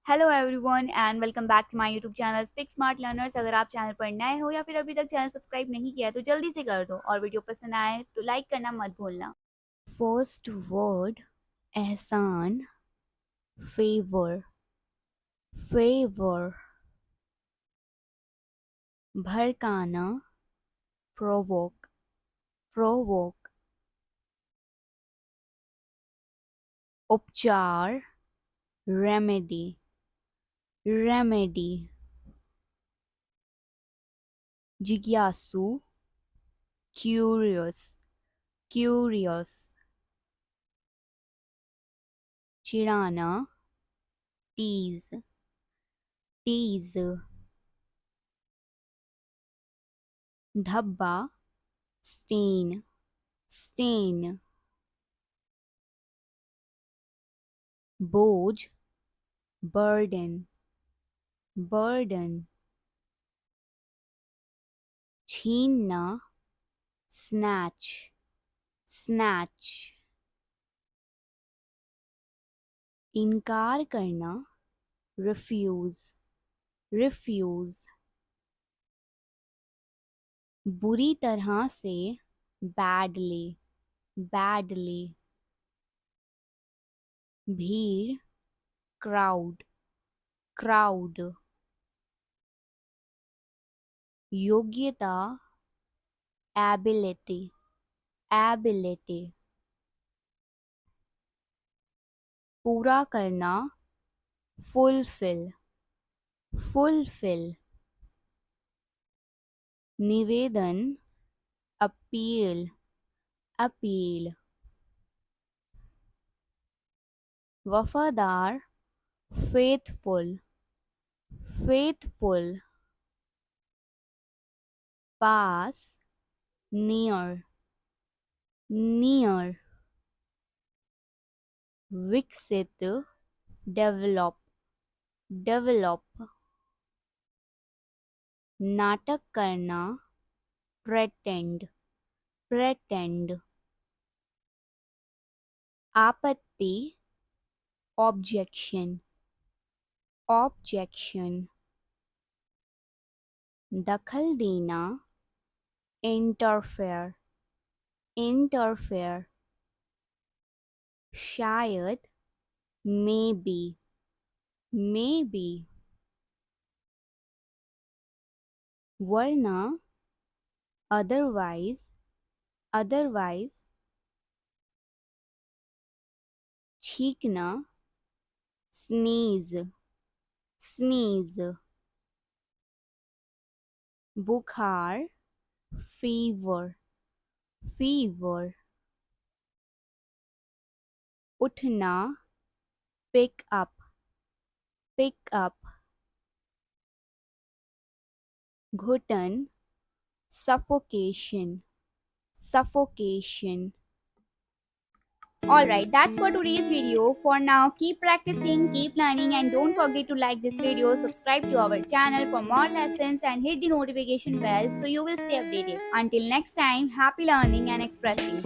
Hello everyone and welcome back to my YouTube channel speak smart learners. अगर आप channel पर नए हो या फिर अभी तक चैनल सब्सक्राइब नहीं किया है तो जल्दी से कर दो और वीडियो पसंद आए तो लाइक करना मत भूलना। फर्स्ट वर्ड एहसान, फेवर, फेवर। भड़काना, प्रोवोक, प्रोवोक। उपचार, रेमेडी, रेमेडी। जिज्ञासु, क्यूरियस, क्यूरियस। चिढ़ाना, टीज, टीज। धब्बा, स्टेन, स्टेन। बोझ, बर्डन, बर्डन। छीनना, स्नैच, स्नैच। इनकार करना, रिफ्यूज, रिफ्यूज। बुरी तरह से, बैडली, बैडली। भीड़, क्राउड, क्राउड। योग्यता, एबिलिटी, एबिलिटी। पूरा करना, फुलफिल, फुलफिल। निवेदन, अपील, अपील। वफादार, फेथफुल, फेथफुल। पास, नियर, नियर। विकसित, डेवलप, डेवलप। नाटक करना, प्रेटेंड, प्रेटेंड। आपत्ति, ऑब्जेक्शन, ऑब्जेक्शन। दखल देना, इंटरफेयर, इंटरफेयर। शायद, मे बी, मे बी। वरना, अदरवाइज, अदरवाइज। छींकना, स्नीज, स्नीज। बुखार, फीवर, फीवर। उठना, पिक अप, पिक अप। घुटन, suffocation, suffocation. Alright, that's for today's video. For now, keep practicing, keep learning, and don't forget to like this video, subscribe to our channel for more lessons, and hit the notification bell so you will stay updated. Until next time, happy learning and expressing.